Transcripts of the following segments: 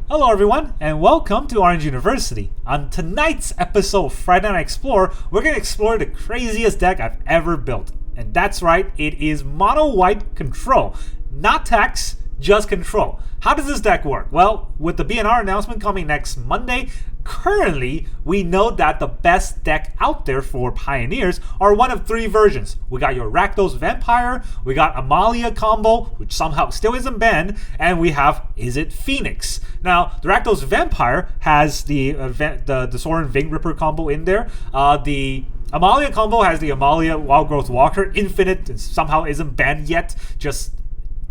Hello everyone, and welcome to Orange University. On tonight's episode of Friday Night Explore, we're going to explore the craziest deck I've ever built. And that's right, it is Mono White Control. Not tax, just control. How does this deck work? Well, with the BNR announcement coming next Monday, currently we know that the best deck out there for Pioneers are one of three versions. We got your Rakdos Vampire, we got Amalia combo, which somehow still isn't banned, and we have Is It Phoenix. Now, the Rakdos Vampire has the Sorin Ving Ripper combo in there. The Amalia combo has the Amalia Wild Growth Walker Infinite, and somehow isn't banned yet, just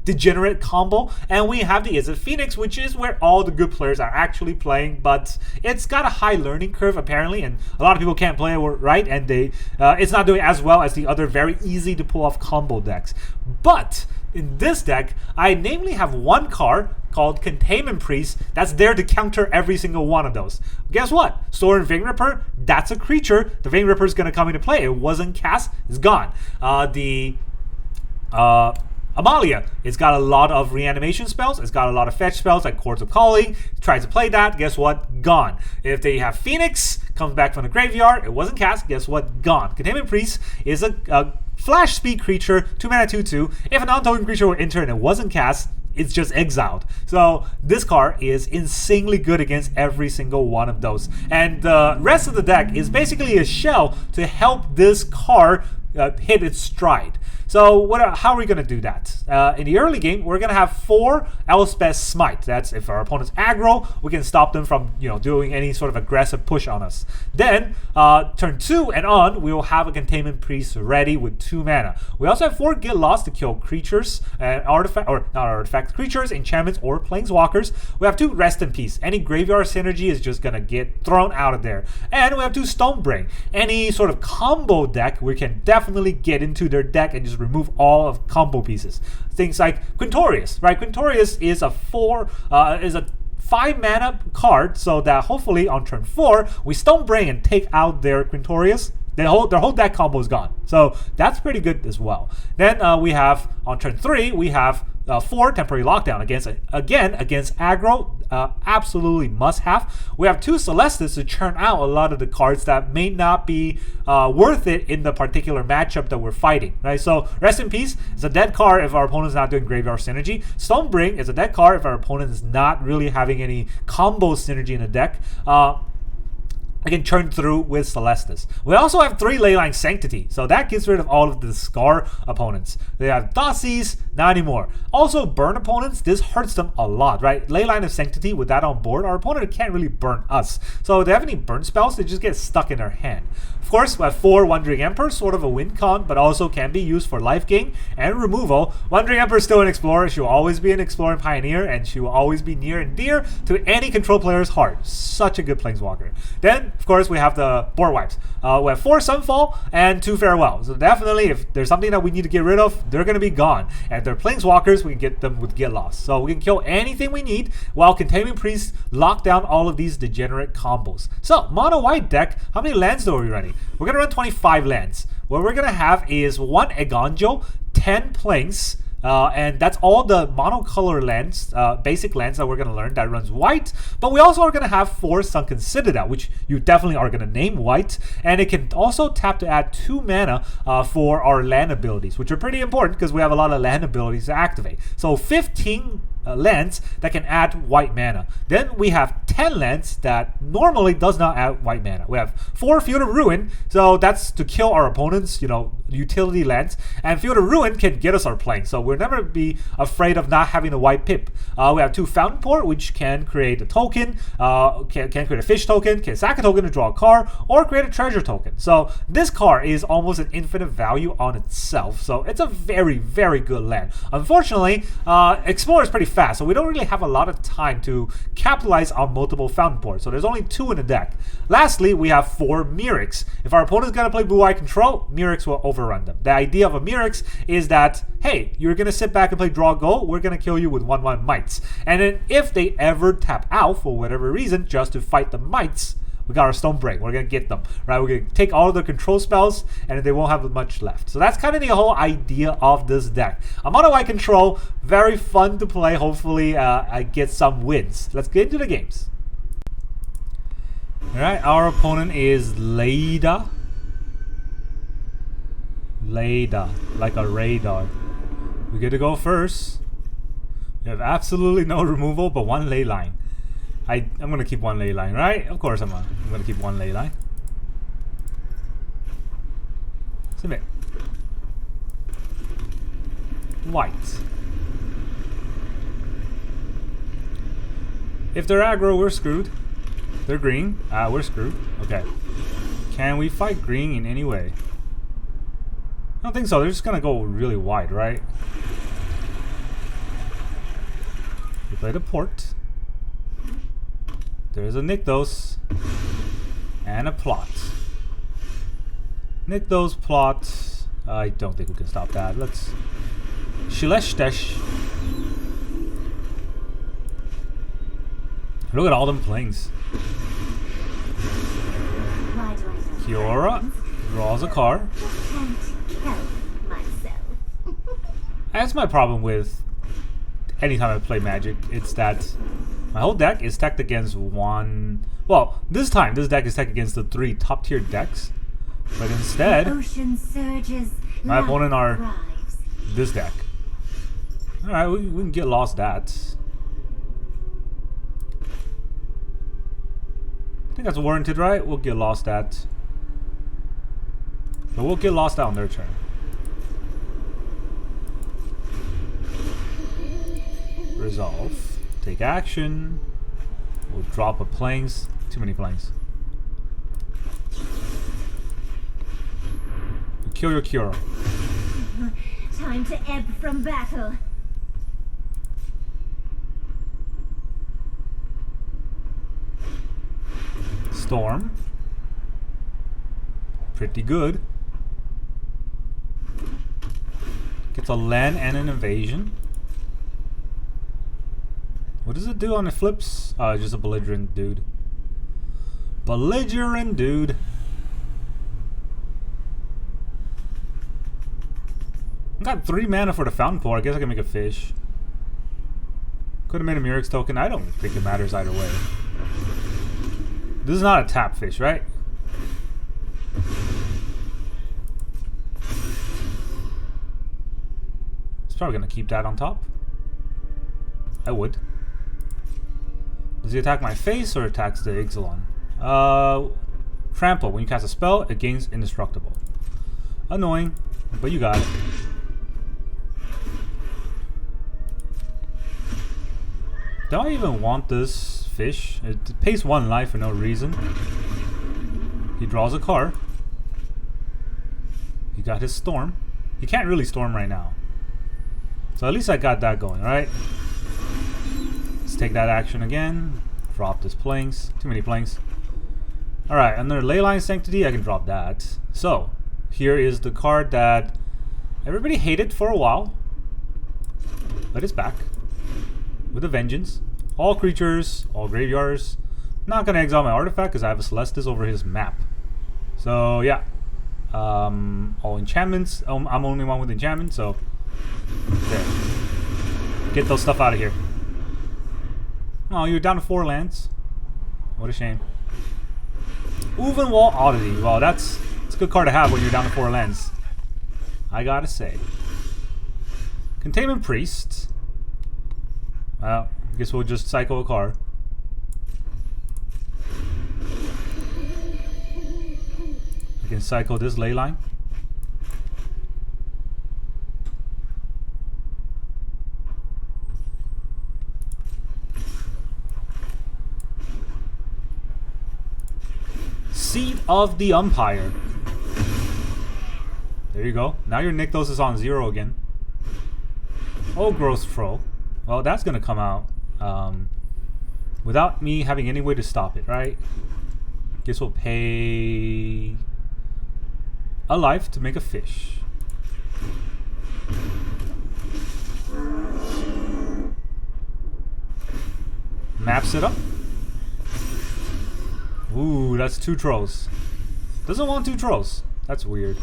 degenerate combo. And we have the Is It Phoenix, which is where all the good players are actually playing, but it's got a high learning curve apparently, and a lot of people can't play it right, and it's not doing as well as the other very easy to pull off combo decks. But in this deck, I namely have one card called Containment Priest that's there to counter every single one of those. Guess what? Sorin Ving Ripper, that's a creature. The Ving Ripper is going to come into play. It wasn't cast, it's gone. Amalia, it's got a lot of reanimation spells, it's got a lot of fetch spells like Chords of Calling, tries to play that, guess what? Gone. If they have Phoenix, comes back from the graveyard, it wasn't cast, guess what? Gone. Containment Priest is a flash speed creature, 2 mana 2/2. If a non-token creature were enter and it wasn't cast, it's just exiled. So this card is insanely good against every single one of those. And the rest of the deck is basically a shell to help this card hit its stride. So how are we going to do that? In the early game, we're going to have 4 Elspeth Smite. That's if our opponent's aggro, we can stop them from doing any sort of aggressive push on us. Then turn 2 and on, we will have a Containment Priest ready with 2 mana. We also have 4 Get Lost to kill creatures and creatures, enchantments, or planeswalkers. We have 2 Rest in Peace. Any graveyard synergy is just going to get thrown out of there. And we have 2 Stonebring. Any sort of combo deck, we can definitely get into their deck and just remove all of combo pieces. Things like Quintorius, right? Quintorius is a 5 mana card, so that hopefully on turn 4 we Stonebring and take out their Quintorius. Their whole deck combo is gone. So that's pretty good as well. Then we have on turn 3 we have 4 Temporary Lockdown against aggro. Absolutely must have. We have 2 Celestis to churn out a lot of the cards that may not be worth it in the particular matchup that we're fighting, right? So Rest in Peace is a dead card if our opponent's not doing graveyard synergy. Stonebring is a dead card if our opponent is not really having any combo synergy in the deck. I can churn through with Celestis. We also have 3 Leyline of Sanctity, so that gets rid of all of the Scar opponents. They have Dossies, not anymore. Also, burn opponents, this hurts them a lot, right? Leyline of Sanctity, with that on board, our opponent can't really burn us. So if they have any burn spells, they just get stuck in their hand. Of course, we have 4 Wandering Emperor, sort of a win con, but also can be used for life gain and removal. Wandering Emperor is still an explorer. She will always be an exploring pioneer, and she will always be near and dear to any control player's heart. Such a good planeswalker. Then, of course, we have the board wipes. We have 4 Sunfall and 2 Farewell. So definitely, if there's something that we need to get rid of, they're going to be gone. And if they're planeswalkers, we can get them with Get Lost. So we can kill anything we need while Containment Priest lock down all of these degenerate combos. So, mono white deck, how many lands are we running? We're going to run 25 lands. What we're going to have is 1 Eiganjo, 10 Plains, and that's all the monocolor lands, basic lands that we're going to learn that runs white. But we also are going to have 4 Sunken Citadel, which you definitely are going to name white. And it can also tap to add 2 mana for our land abilities, which are pretty important because we have a lot of land abilities to activate. So 15 lands that can add white mana. Then we have 10 lands that normally does not add white mana. We have 4 Field of Ruin, so that's to kill our opponents, utility lands. And Field of Ruin can get us our plane, so we'll never be afraid of not having a white pip. We have 2 Fountainport, which can create a token, can create a fish token, can sack a token to draw a card, or create a treasure token. So this card is almost an infinite value on itself, so it's a very, very good land. Unfortunately, Explorer is pretty fast, so we don't really have a lot of time to capitalize on multiple Fountainport. So there's only 2 in the deck. Lastly, we have 4 Mirrex. If our opponent's gonna play blue-eye control, Mirrex will overrun them. The idea of a Mirrex is that, hey, you're gonna sit back and play draw go, we're gonna kill you with 1/1 mites. And then if they ever tap out for whatever reason just to fight the mites, We got our Stone Break. We're going to get them, right? We're going to take all the control spells, and they won't have much left. So that's kind of the whole idea of this deck. A mono white control, very fun to play. Hopefully, I get some wins. Let's get into the games. All right, our opponent is Leyda. Leyda, like a radar. We get to go first. We have absolutely no removal, but one Leyline. I'm gonna keep one Leyline, right? Of course I'm gonna keep one Leyline. Submit. White. If they're aggro, we're screwed. They're green. We're screwed. Okay. Can we fight green in any way? I don't think so. They're just gonna go really wide, right? We play the port. There's a Nykthos and a plot. Nykthos plot. I don't think we can stop that. Let's Shileshtesh. Look at all them planes. Kiora draws a card. That's my problem with anytime I play Magic. It's that my whole deck is stacked against one. Well, this time this deck is stacked against the 3 top tier decks, but instead my opponent are this deck. All right, we can get lost that. I think that's warranted, right? We'll get lost that. But we'll get lost out on their turn. Resolve. Take action. We'll drop a planes. Too many planes. Kill your cure. Time to ebb from battle. Storm. Pretty good. Gets a land and an invasion. What does it do on the flips? Oh, it's just a belligerent dude. Belligerent dude. I got 3 mana for the Fountainport. I guess I can make a fish. Could have made a Mirrex token. I don't think it matters either way. This is not a tap fish, right? It's probably gonna keep that on top. I would. Does he attack my face or attacks the Ixalan? Trample. When you cast a spell, it gains indestructible. Annoying, but you got it. Do I even want this fish? It pays 1 life for no reason. He draws a card. He got his storm. He can't really storm right now. So at least I got that going, right? Let's take that action again. Drop this planes. Too many planes. Alright, under Leyline of Sanctity, I can drop that. So, here is the card that everybody hated for a while. But it's back. With a vengeance. All creatures, all graveyards. Not gonna exile my artifact because I have a Celestis over his map. So yeah. All enchantments. I'm only one with enchantment, so there. Get those stuff out of here. Oh, you're down to 4 lands. What a shame. Uvenwall Oddity. Well, that's a good card to have when you're down to 4 lands. I gotta say. Containment Priest. Well, I guess we'll just cycle a card. I can cycle this Leyline. Seat of the Umpire. There you go. Now your Nykthos is on 0 again. Oh, Gross Troll. Well, that's gonna come out without me having any way to stop it, right? Guess we'll pay a life to make a fish. Maps it up. Ooh, that's 2 trolls. Doesn't want 2 trolls. That's weird.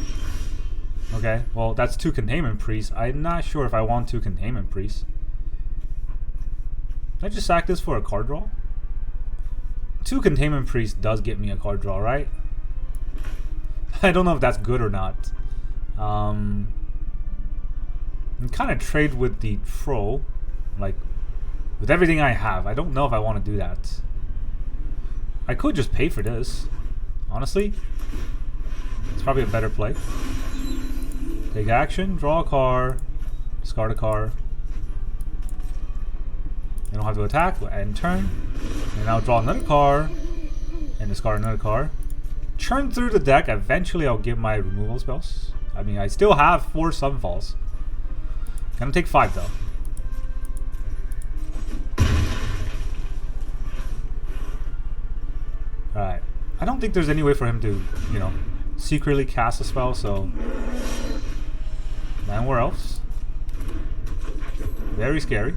Okay, well, that's 2 Containment Priests. I'm not sure if I want 2 Containment Priests. Can I just sack this for a card draw? 2 Containment Priests does get me a card draw, right? I don't know if that's good or not. I'm kind of trade with the troll, like with everything I have. I don't know if I want to do that. I could just pay for this. Honestly, it's probably a better play. Take action, draw a card, discard a card. You don't have to attack, we'll end turn. And now draw another card and discard another card. Churn through the deck. Eventually I'll get my removal spells. I mean, I still have 4 Sunfalls. Gonna take 5 though. Alright. I don't think there's any way for him to, you know, secretly cast a spell, so... Man, where else? Very scary.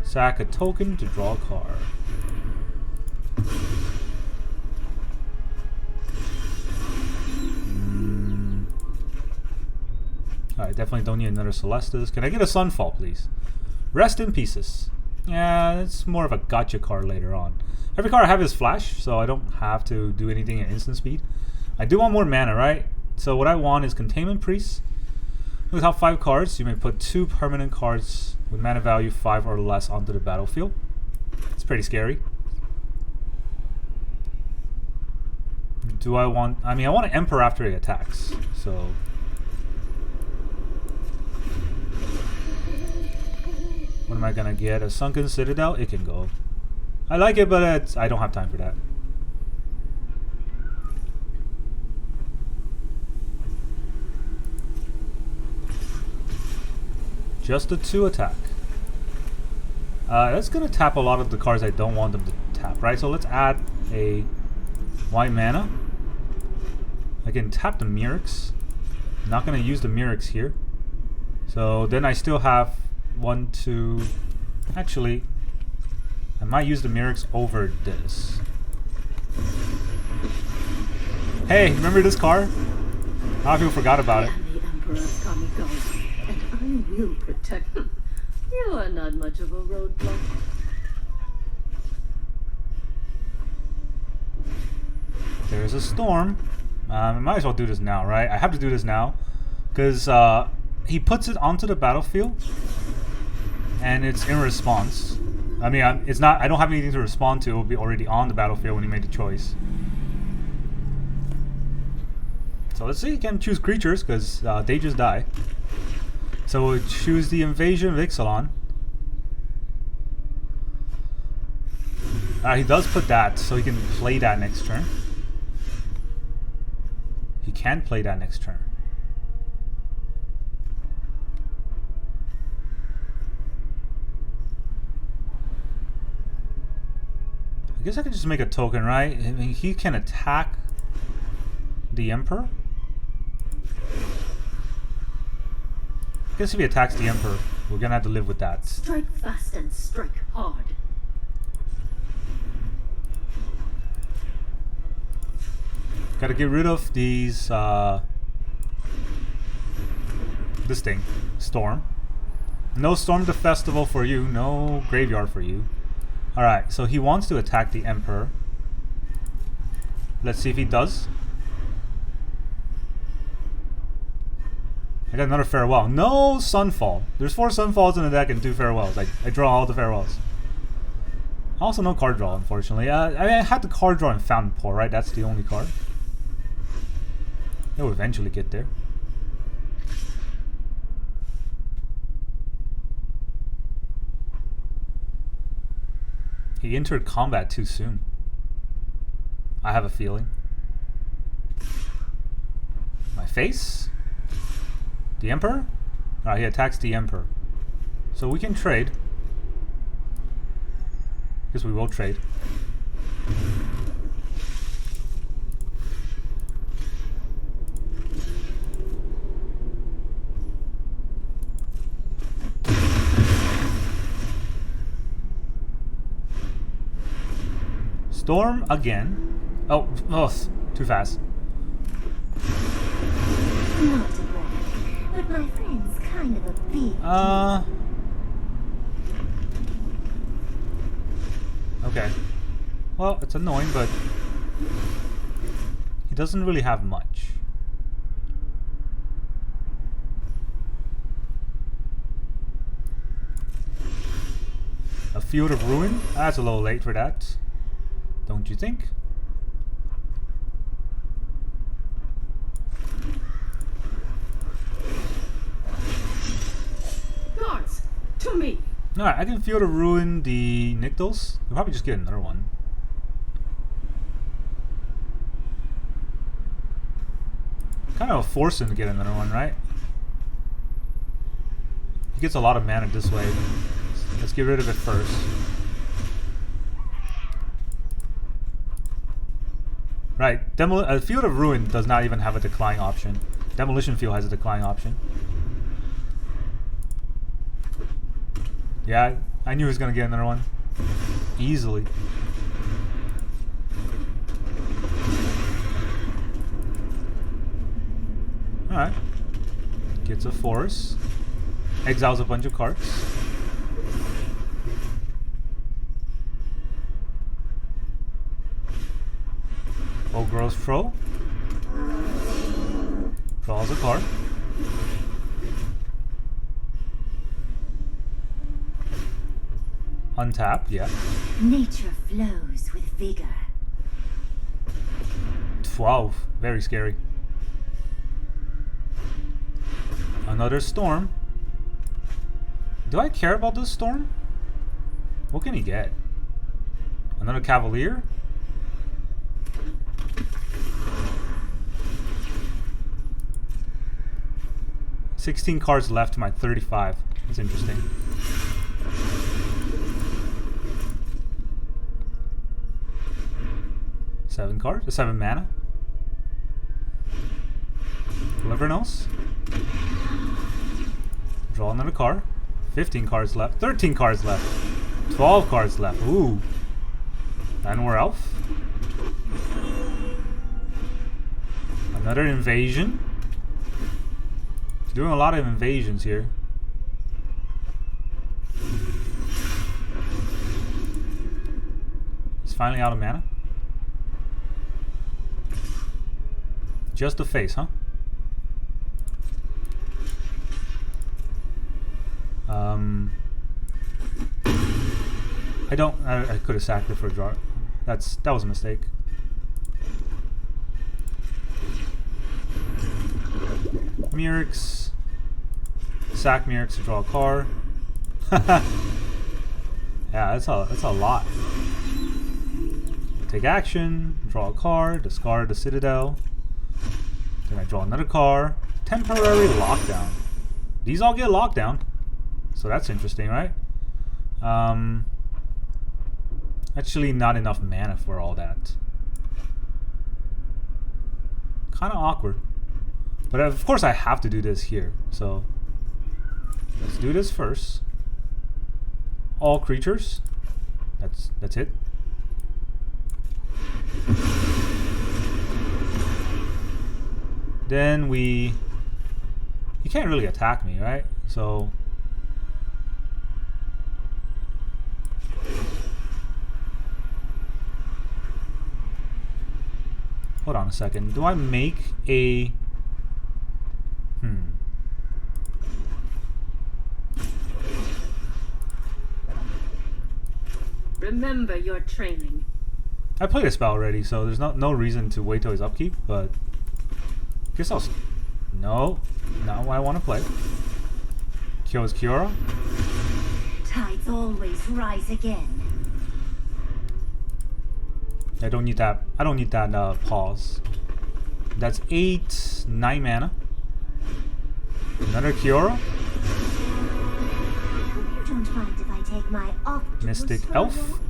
Sack a token to draw a card. Alright, definitely don't need another Celestis. Can I get a Sunfall, please? Rest in pieces. Yeah, it's more of a gotcha card later on. Every card I have is flash, so I don't have to do anything at instant speed. I do want more mana, right? So what I want is Containment Priest. Without 5 cards, you may put 2 permanent cards with mana value 5 or less onto the battlefield. It's pretty scary. Do I want... I mean, I want an Emperor after he attacks, so... What am I gonna get? A Sunken Citadel? It can go. I like it, but I don't have time for that. Just a 2 attack. That's gonna tap a lot of the cards I don't want them to tap, right? So let's add a white mana. I can tap the Mirrex. Not gonna use the Mirrex here. So then I still have 1, 2... Actually, I might use the Mirrex over this. Hey, remember this card? A lot of people forgot about it. The Emperor's coming goes, and I will protect them. You are not much of a roadblock. There's a storm. I might as well do this now, right? I have to do this now because he puts it onto the battlefield, and it's in response. I mean, it's not. I don't have anything to respond to. It will be already on the battlefield when he made the choice. So let's see. He can choose creatures because they just die. So we'll choose the Invasion of Ixalan. He does put that, so he can play that next turn. He can play that next turn. I guess I can just make a token, right? I mean, he can attack the Emperor. I guess if he attacks the Emperor, we're gonna have to live with that. Strike fast and strike hard. Gotta get rid of these, this thing, Storm. No Storm the Festival for you, no Graveyard for you. Alright, so he wants to attack the Emperor. Let's see if he does. I got another Farewell. No Sunfall. There's 4 Sunfalls in the deck and 2 Farewells. I draw all the Farewells. Also no card draw, unfortunately. I had the card draw in Fountainport, right? That's the only card. It will eventually get there. He entered combat too soon. I have a feeling. My face? The Emperor? Alright, he attacks the Emperor. So we can trade. Guess we will trade. Storm again. Oh, too fast. Not to brag, but my friend's kind of a big Okay. Well, it's annoying, but he doesn't really have much. A Field of Ruin? That's a little late for that. Don't you think? Guards, to me. Alright, I can Field of Ruin the Nyctals. We'll probably just get another one. Kind of force him to get another one, right? He gets a lot of mana this way. Let's get rid of it first. Right, Field of Ruin does not even have a decline option. Demolition Field has a decline option. Yeah, I knew he was going to get another one. Easily. Alright. Gets a force. Exiles a bunch of cards. Gross Troll. Draws a card. Untap, yeah. Nature flows with vigor. 12. Very scary. Another Storm. Do I care about this Storm? What can he get? Another Cavalier? $16 cards left to my 35. That's interesting. Seven cards? 7 mana? Whoever knows? Draw another card. 15 cards left. 13 cards left. 12 cards left. Ooh. And we're Elf. Another invasion. Doing a lot of invasions here. He's finally out of mana. Just a face, huh? I could have sacked it for a draw. That was a mistake. Mirrex. Sack Mirrex to draw a card. Yeah, that's a lot. Take action, draw a card, discard the Citadel. Then I draw another card. Temporary lockdown. These all get locked down. So that's interesting, right? Actually not enough mana for all that. Kind of awkward. But of course I have to do this here. So let's do this first. All creatures. That's it. Then he can't really attack me, right? So hold on a second. Do I make a Remember your training. I played a spell already, so there's no reason to wait till his upkeep, but guess I'll... No, not what I want to play. Kill his Kiora. Tides always rise again. I don't need that. I don't need that pause. That's 9 mana. Another Kiora. You don't mind if I take my octopus Mystic for a Elf. walk?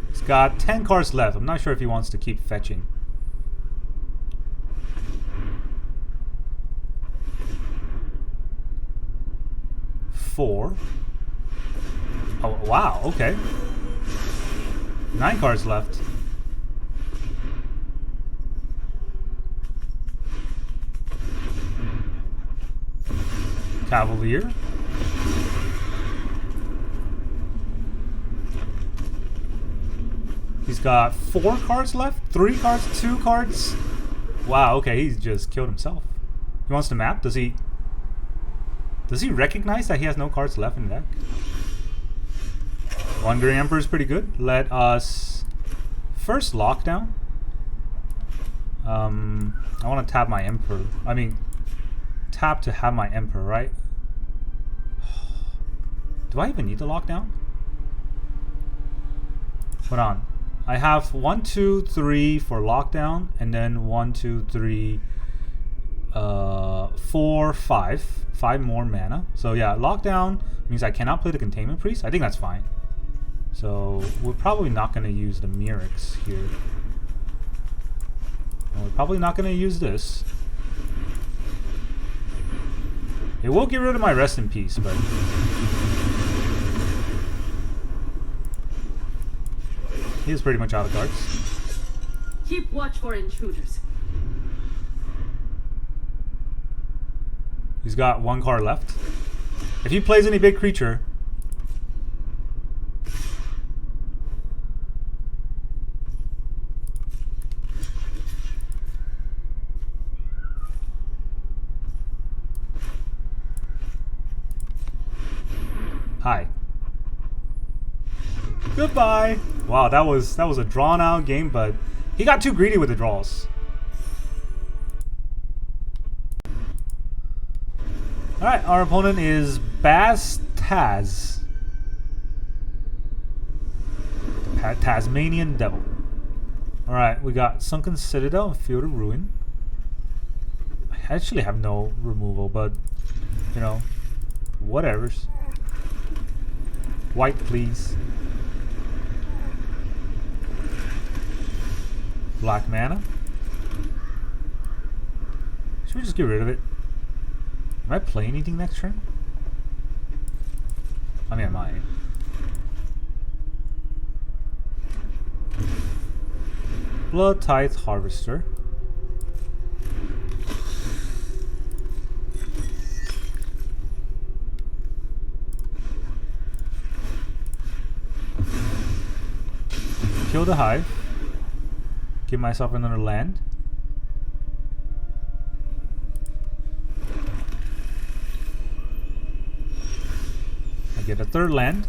He's got 10 cards left. I'm not sure if he wants to keep fetching. Four. Oh wow, okay. 9 cards left. Cavalier. He's got 4 cards left, 3 cards, 2 cards. Wow, okay, he's just killed himself. He wants to map? Does he recognize that he has no cards left in the deck? Wandering Emperor is pretty good. Let us first lockdown. I want to tap my Emperor. I mean, tap to have my Emperor, right? Do I even need the lockdown? Hold on. I have 1, 2, 3 for lockdown, and then 1, 2, 3, 4, 5. 5 more mana. So yeah, lockdown means I cannot play the Containment Priest. I think that's fine. So we're probably not going to use the Mirrex here. And we're probably not going to use this. It will get rid of my Rest in Peace, but he is pretty much out of cards. Keep watch for intruders. He's got 1 card left. If he plays any big creature, hi. Goodbye. Wow, that was a drawn out game, but he got too greedy with the draws. Alright, our opponent is Taz. The Tasmanian Devil. Alright, we got Sunken Citadel and Field of Ruin. I actually have no removal, but, you know, whatevers. White, please. Black mana. Should we just get rid of it? Am I playing anything next turn? I mean, I might. Blood Tithe Harvester. Kill the Hive. Give myself another land. I get a 3rd land.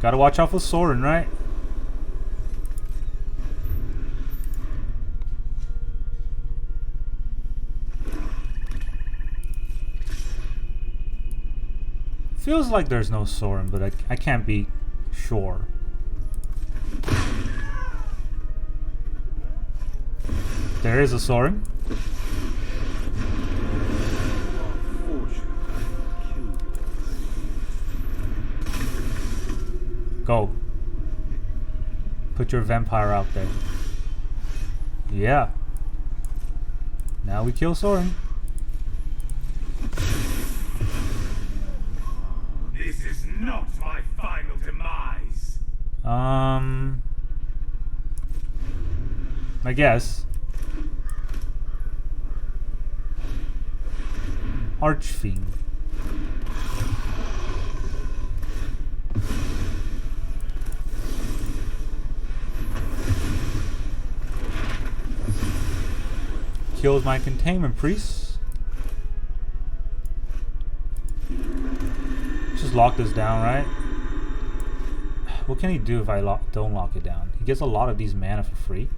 Gotta watch out for Sorin, right? Feels like there's no Sorin, but I can't be sure. There is a Sorin. Go. Put your vampire out there. Yeah. Now we kill Sorin. This is not my final demise. I guess. Archfiend. Kills my Containment Priest. Just lock this down, right? What can he do if I don't lock it down? He gets a lot of these mana for free.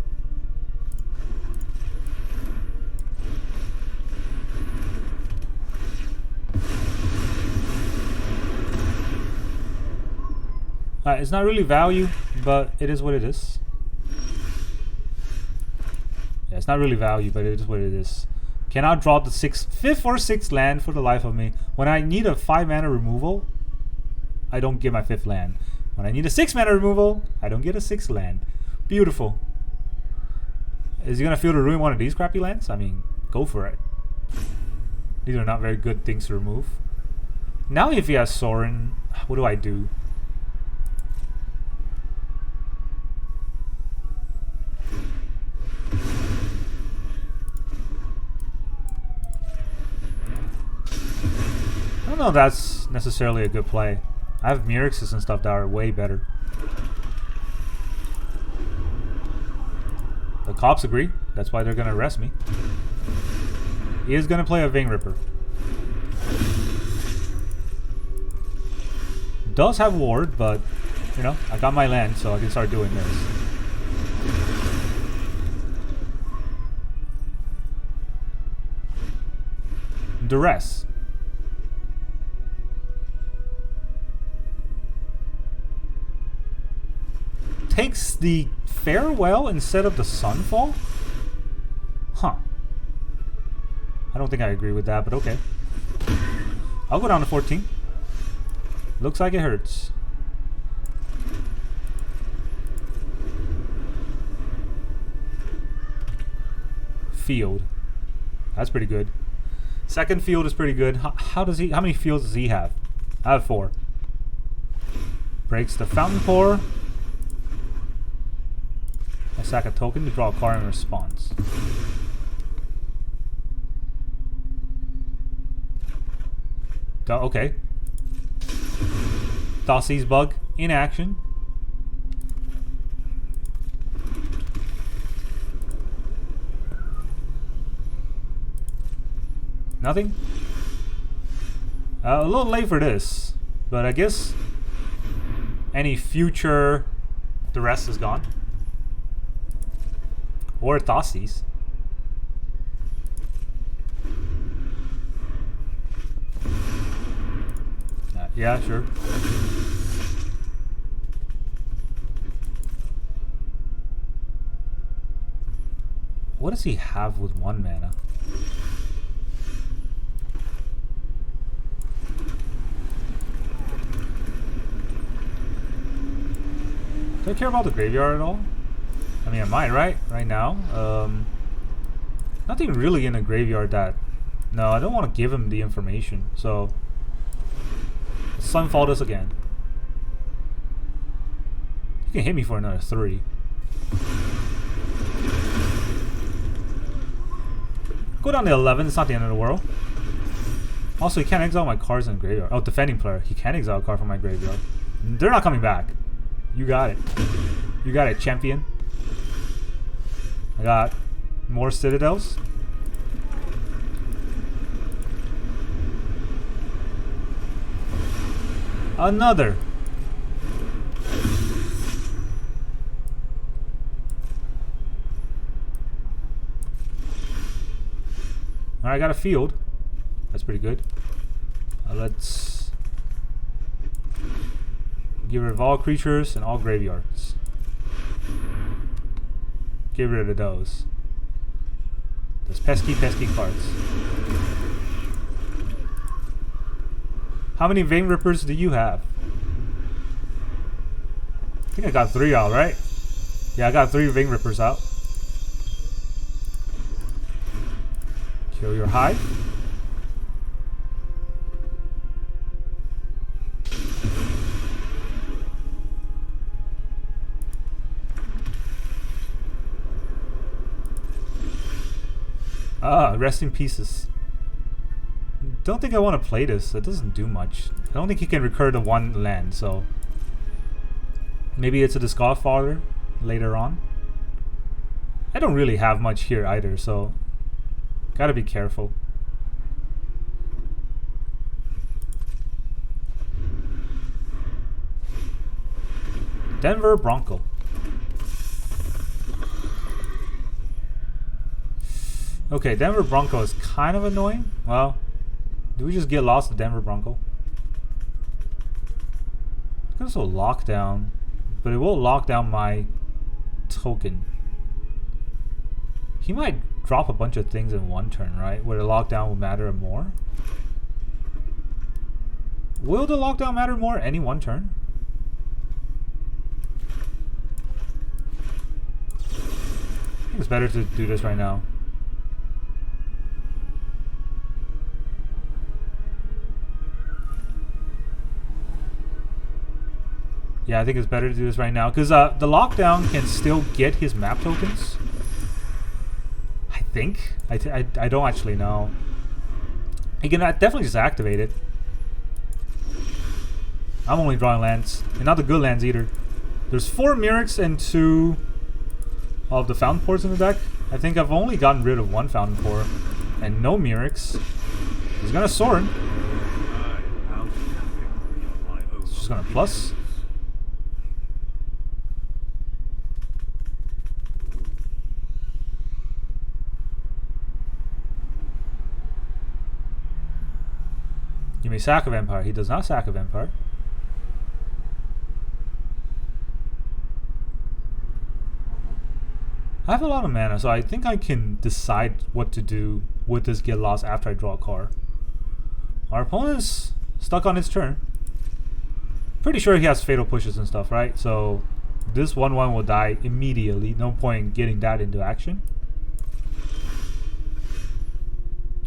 It's not really value, but it is what it is. Yeah, it's not really value, but it is what it is. Cannot draw the 5th or 6th land for the life of me. When I need a 5 mana removal, I don't get my 5th land. When I need a 6 mana removal, I don't get a 6th land. Beautiful. Is he gonna Field of Ruin one of these crappy lands? I mean, go for it. These are not very good things to remove. Now if he has Sorin, what do I do? know if that's necessarily a good play. I have Mirrexes and stuff that are way better. The cops agree. That's why they're going to arrest me. He is going to play a Vein Ripper. Does have ward, but, you know, I got my land, so I can start doing this. Duress. Takes the Farewell instead of the Sunfall? Huh. I don't think I agree with that, but okay. I'll go down to 14. Looks like it hurts. Field. That's pretty good. Second field is pretty good. How many fields does he have? I have 4. Breaks the Fountainport. I sack a token to draw a card in response. Okay. Dossie's Bug in action. Nothing? A little late for this, but I guess any future, the rest is gone. Or Thoughtseize. Yeah, sure. What does he have with 1 mana? Do I care about the graveyard at all? I mean, I might, right? Right now. Nothing really in the graveyard that... No, I don't want to give him the information, so... Sunfall this again. You can hit me for another 3. Go down to 11, it's not the end of the world. Also, he can't exile my cards in the graveyard. Oh, defending player. He can exile a card from my graveyard. They're not coming back. You got it. You got it, champion. I got more Citadels. Another. Alright, I got a field. That's pretty good. Let's get rid of all creatures and all graveyards. Get rid of those. Those pesky cards. How many Vein Rippers do you have? I think I got 3 out, right? Yeah, I got 3 Vein Rippers out. Kill your hive. Rest in pieces. Don't think I want to play this. It doesn't do much. I don't think he can recur to 1 land, so maybe it's a Discard Father later on. I don't really have much here either, so gotta be careful. Denver Bronco. Okay, Denver Bronco is kind of annoying. Well, do we just get lost to Denver Bronco? It's also lockdown, but it won't lock down my token. He might drop a bunch of things in 1 turn, right? Where the lockdown will matter more. Will the lockdown matter more any 1 turn? I think it's better to do this right now. Yeah, I think it's better to do this right now because the lockdown can still get his map tokens. I think. I don't actually know. He can definitely just activate it. I'm only drawing lands, and not the good lands either. There's 4 Mirrex and 2 of the Fountainports in the deck. I think I've only gotten rid of 1 Fountainport and no Mirrex. He's gonna Sorin. It's just gonna plus. You may sack a vampire. He does not sack a vampire. I have a lot of mana, so I think I can decide what to do with this get lost after I draw a card. Our opponent's stuck on his turn. Pretty sure he has fatal pushes and stuff, right? So this 1/1 will die immediately. No point getting that into action.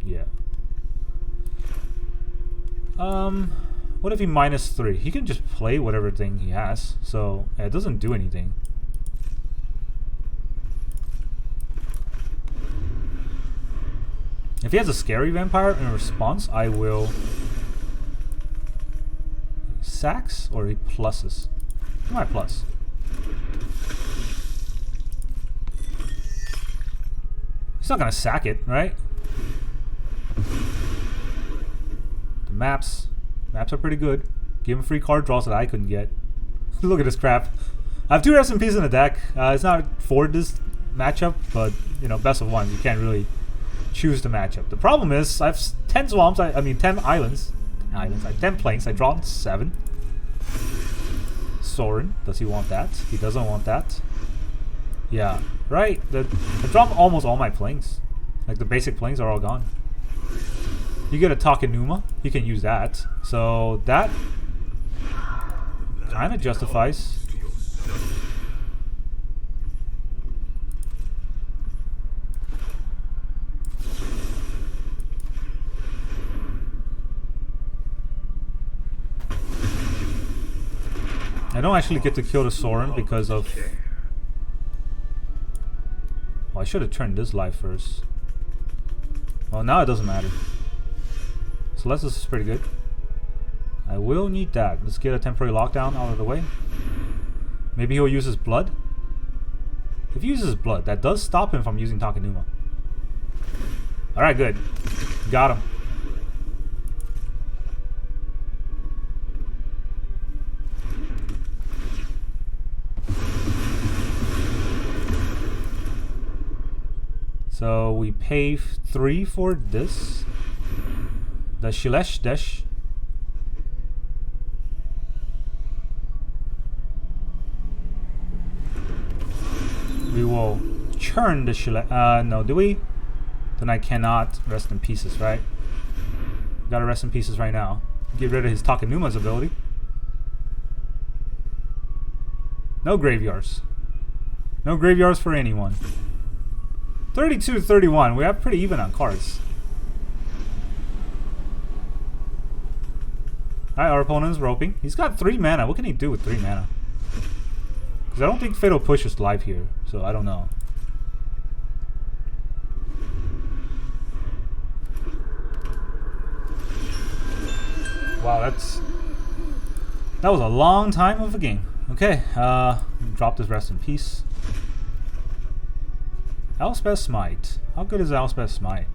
Yeah. What if he -3? He can just play whatever thing he has, so yeah, it doesn't do anything. If he has a scary vampire in response, I will sacks or he pluses. He might plus. He's not gonna sack it, right? The maps are pretty good. Give him free card draws that I couldn't get. Look at this crap. I have 2 SMPs in the deck. It's not for this matchup, but you know, best of 1. You can't really choose the matchup. The problem is I have 10 swamps. I mean 10 islands. I have 10 plains. I draw 7. Sorin, does he want that? He doesn't want that. Yeah, right. I dropped almost all my plains. Like the basic plains are all gone. You get a Takenuma, you can use that. So that kind of justifies. I don't actually get to kill the Sorin because of... Well, I should have turned this live first. Well, now it doesn't matter. Celestis is pretty good. I will need that. Let's get a temporary lockdown out of the way. Maybe he'll use his blood. If he uses his blood, that does stop him from using Takenuma. Alright, good. Got him. So we pay 3 for this. The Shilesh Desh. We will churn the Shilesh. No, do we? Then I cannot rest in pieces, right? Gotta rest in pieces right now. Get rid of his Takenuma's ability. No graveyards. No graveyards for anyone. 32-31. We have pretty even on cards. Alright, our opponent's roping. He's got 3 mana. What can he do with 3 mana? Because I don't think Fatal Push is live here, so I don't know. Wow, that was a long time of a game. Okay, drop this rest in peace. Elspeth Smite. How good is Elspeth Smite?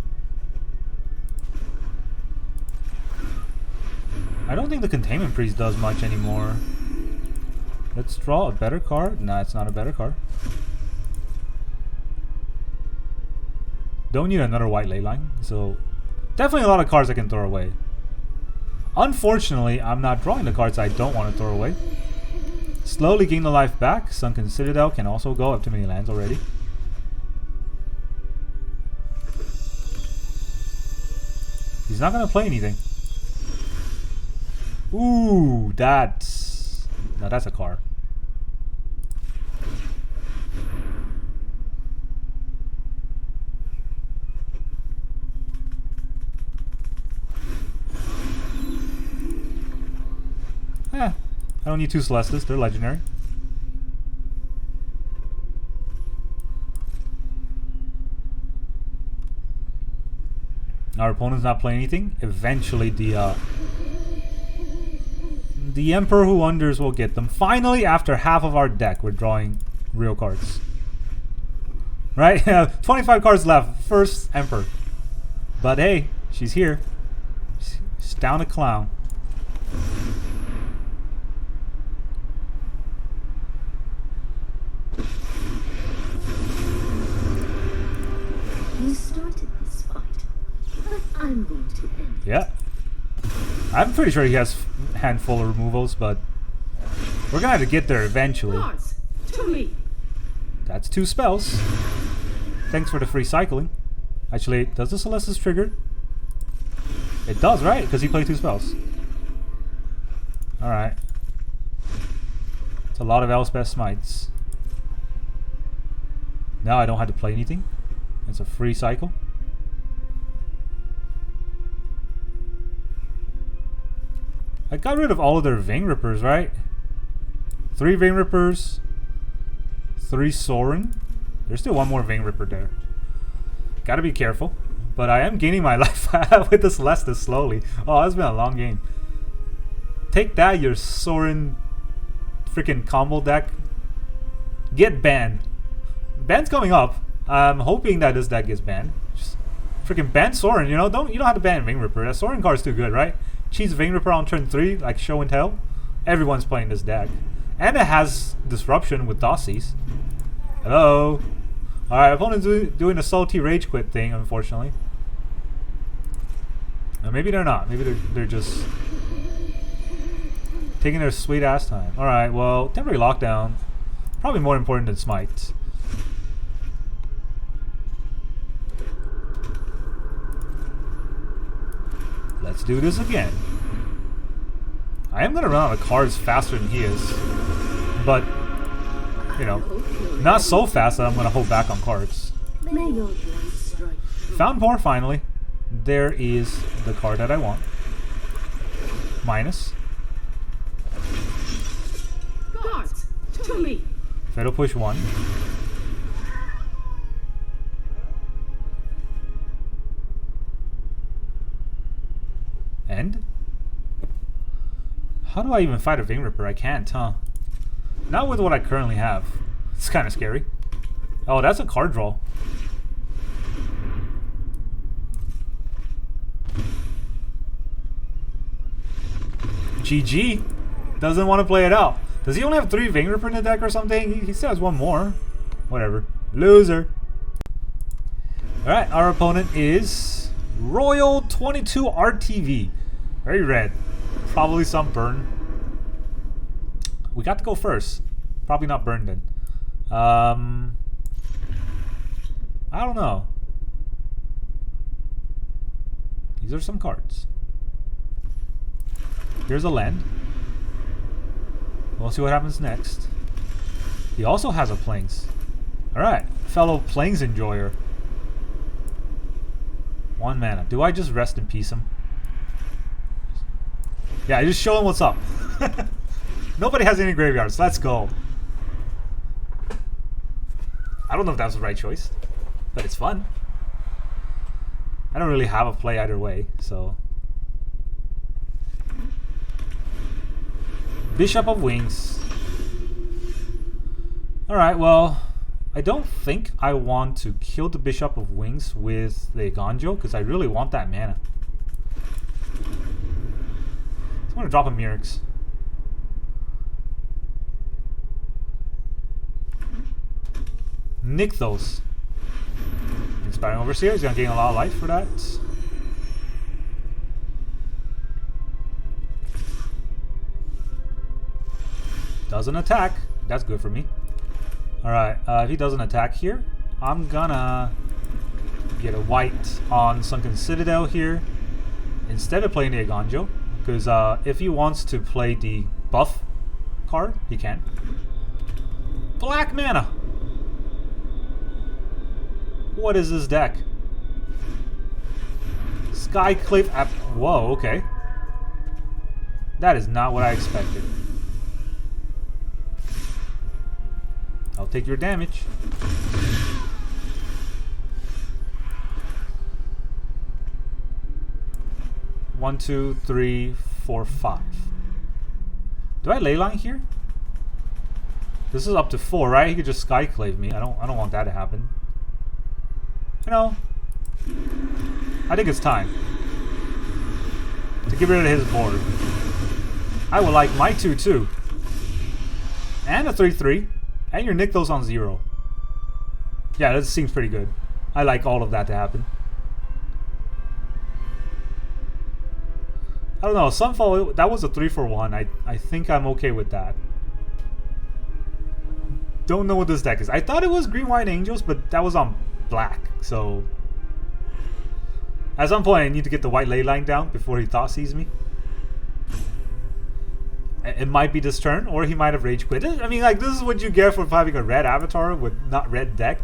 I don't think the Containment Priest does much anymore. Let's draw a better card. Nah, it's not a better card. Don't need another white Leyline. So, definitely a lot of cards I can throw away. Unfortunately, I'm not drawing the cards I don't want to throw away. Slowly gain the life back. Sunken Citadel can also go. I have too many lands already. He's not going to play anything. Ooh, that's... Now that's a card. I don't need 2 Celestis, they're legendary. Our opponent's not playing anything. Eventually the The Emperor Who Wonders will get them. Finally, after half of our deck, we're drawing real cards. Right? 25 cards left. First Emperor. But hey, she's here. She's down a clown. You started this fight, but I'm going to end it. Yeah. I'm pretty sure he has a handful of removals, but we're gonna have to get there eventually. Cards to me. That's 2 spells. Thanks for the free cycling. Actually, does the Celestis trigger? It does, right? Because he played 2 spells. Alright. It's a lot of Elspeth Smites. Now I don't have to play anything. It's a free cycle. I got rid of all of their Vein Rippers, right? 3 Vein Rippers. 3 Sorin. There's still 1 more Vein Ripper there. Gotta be careful. But I am gaining my life with the Celestis slowly. Oh, that's been a long game. Take that, your Sorin freaking combo deck. Get banned. Ban's coming up. I'm hoping that this deck gets banned. Just freaking ban Sorin, you know? You don't have to ban Vein Ripper. That Sorin card's too good, right? Cheese Vein Ripper on turn 3, like show and tell. Everyone's playing this deck. And it has disruption with Dossies. Hello? Alright, opponent's doing a salty rage quit thing, unfortunately. Maybe they're not. Maybe they're just taking their sweet ass time. Alright, well, temporary lockdown. Probably more important than Smite. Let's do this again. I am gonna run out of cards faster than he is. But, you know, not so fast that I'm gonna hold back on cards. May your blade strike. Fountainport finally. There is the card that I want. Minus. Cards to me. Fatal push 1. End? How do I even fight a Vein Ripper? I can't, huh? Not with what I currently have. It's kind of scary. Oh, that's a card draw. GG. Doesn't want to play it out. Does he only have 3 Vein Ripper in the deck or something? He still has 1 more. Whatever. Loser. Alright, our opponent is Royal 22 RTV. Very red. Probably some burn. We got to go first. Probably not burn then. I don't know. These are some cards. Here's a land. We'll see what happens next. He also has a Plains. Alright, fellow Plains enjoyer. 1 mana. Do I just rest in peace him? Yeah, I just show him what's up. Nobody has any graveyards. Let's go. I don't know if that was the right choice, but it's fun. I don't really have a play either way, so. Bishop of Wings. Alright, well, I don't think I want to kill the Bishop of Wings with the Eiganjo, because I really want that mana. I'm going to drop a Mirrex. Nykthos. Inspiring Overseer. He's going to gain a lot of life for that. Doesn't attack. That's good for me. Alright, if he doesn't attack here, I'm gonna get a white on Sunken Citadel here instead of playing the Eiganjo. Because if he wants to play the buff card, he can. Black mana! What is this deck? Skyclave app. Whoa, okay. That is not what I expected. I'll take your damage. One, two, three, four, 5. Do I leyline here? This is up to 4, right? He could just skyclave me. I don't want that to happen. You know, I think it's time to get rid of his board. I would like my 2/2 and a 3/3, and your Nykthos on 0. Yeah, that seems pretty good. I like all of that to happen. I don't know, Sunfall, that was a 3-for-1. I think I'm okay with that. Don't know what this deck is. I thought it was green, white, angels, but that was on black, so... At some point, I need to get the white leyline down before he thought sees me. It might be this turn, or he might have rage quit. I mean, like, this is what you get for having a red avatar with not red deck.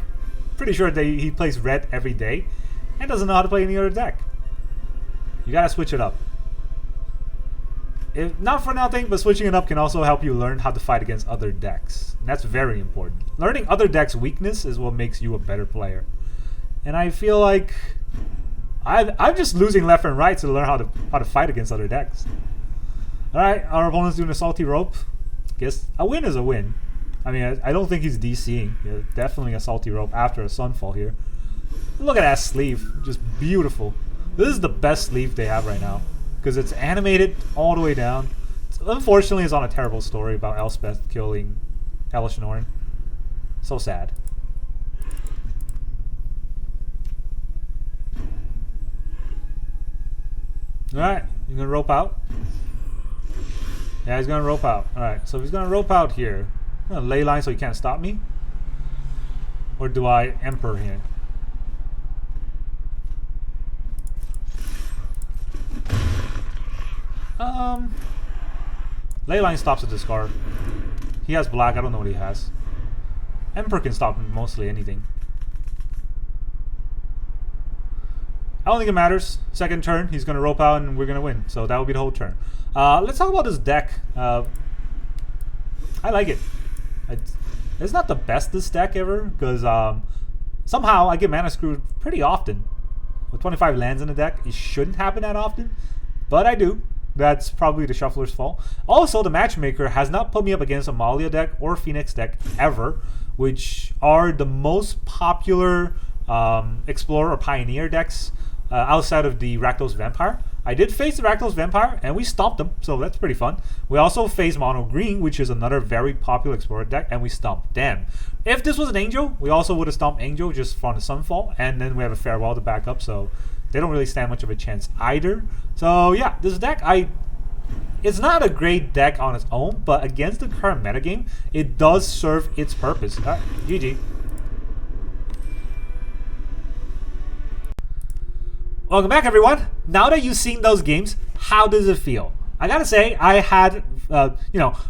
Pretty sure he plays red every day and doesn't know how to play any other deck. You gotta switch it up. If not for nothing, but switching it up can also help you learn how to fight against other decks. And that's very important. Learning other decks' weakness is what makes you a better player. And I feel like I'm just losing left and right to learn how to fight against other decks. Alright, our opponent's doing a salty rope. Guess a win is a win. I mean, I don't think he's DCing. Yeah, definitely a salty rope after a Sunfall here. Look at that sleeve. Just beautiful. This is the best sleeve they have right now. Because it's animated all the way down. Unfortunately, it's on a terrible story about Elspeth killing Elishnorn. So sad. Alright, you gonna rope out? Yeah, he's gonna rope out. Alright, so if he's gonna rope out here, I'm gonna ley line so he can't stop me. Or do I Emperor here? Leyline stops a discard. He has black, I don't know what he has. Emperor can stop mostly anything. I don't think it matters. Second turn, he's gonna rope out and we're gonna win. So that will be the whole turn. Let's talk about this deck. I like it. It's not the best this deck ever, because somehow I get mana screwed pretty often. With 25 lands in the deck, it shouldn't happen that often, but I do. That's probably the shuffler's fault. Also, the matchmaker has not put me up against a Malia deck or Phoenix deck ever, which are the most popular Explorer or Pioneer decks outside of the Rakdos Vampire. I did face the Rakdos Vampire and we stomped them, so that's pretty fun. We also faced Mono Green, which is another very popular Explorer deck, and we stomped them. If this was an Angel, we also would have stomped Angel just from the Sunfall, and then we have a Farewell to back up, so they don't really stand much of a chance either. So yeah, this deck, it's not a great deck on its own, but against the current metagame, it does serve its purpose. GG. Welcome back, everyone. Now that you've seen those games, how does it feel? I gotta say, I had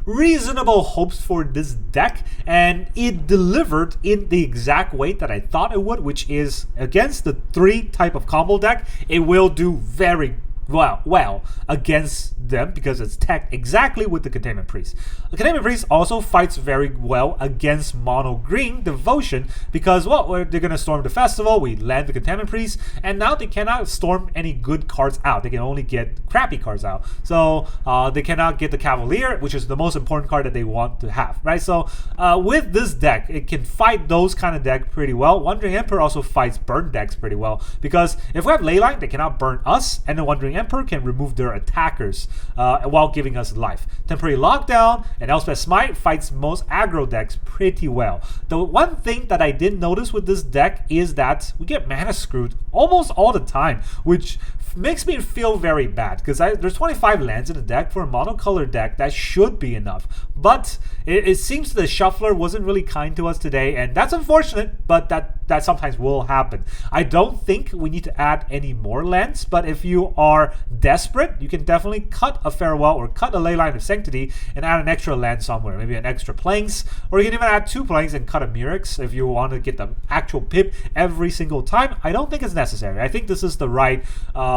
reasonable hopes for this deck, and it delivered in the exact way that I thought it would, which is against the 3 type of combo deck, it will do very well against them because it's teched exactly with the Containment Priest. The Containment Priest also fights very well against Mono Green Devotion because, well, they're going to storm the festival, we land the Containment Priest, and now they cannot storm any good cards out. They can only get crappy cards out. So they cannot get the Cavalier, which is the most important card that they want to have, right? So with this deck, it can fight those kind of decks pretty well. Wandering Emperor also fights burn decks pretty well because if we have Leyline, they cannot burn us, and the Wandering Emperor can remove their attackers while giving us life. Temporary Lockdown and Elspeth Smite fights most aggro decks pretty well. The one thing that I did notice with this deck is that we get mana screwed almost all the time, which makes me feel very bad because there's 25 lands in the deck. For a monocolor deck, that should be enough, but it seems the shuffler wasn't really kind to us today, and that's unfortunate, but that sometimes will happen. I don't think we need to add any more lands, but if you are desperate, you can definitely cut a Farewell or cut a Leyline of Sanctity and add an extra land somewhere, maybe an extra Plains, or you can even add 2 Plains and cut a Mirrex if you want to get the actual pip every single time. I don't think it's necessary. I think this is the right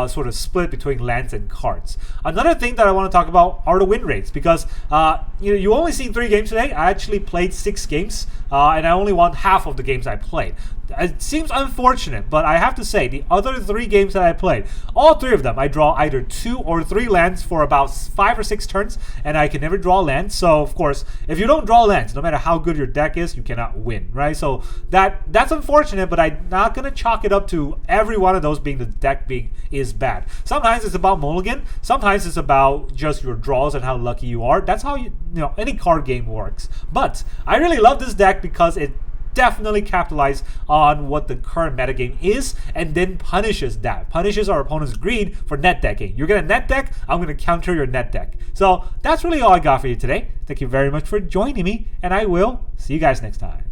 sort of split between lands and cards. Another thing that I want to talk about are the win rates, because you only seen 3 games today. I actually played 6 games, and I only won half of the games I played. It seems unfortunate, but I have to say, the other 3 games that I played, all 3 of them, I draw either 2 or 3 lands for about 5 or 6 turns, and I can never draw lands. So, of course, if you don't draw lands, no matter how good your deck is, you cannot win, right? So that's unfortunate, but I'm not going to chalk it up to every one of those being the deck is bad. Sometimes it's about mulligan. Sometimes it's about just your draws and how lucky you are. That's how any card game works. But I really love this deck because it definitely capitalize on what the current metagame is and then punishes our opponent's greed for net decking. You're gonna net deck, I'm gonna counter your net deck. So that's really all I got for you today. Thank you very much for joining me, and I will see you guys next time.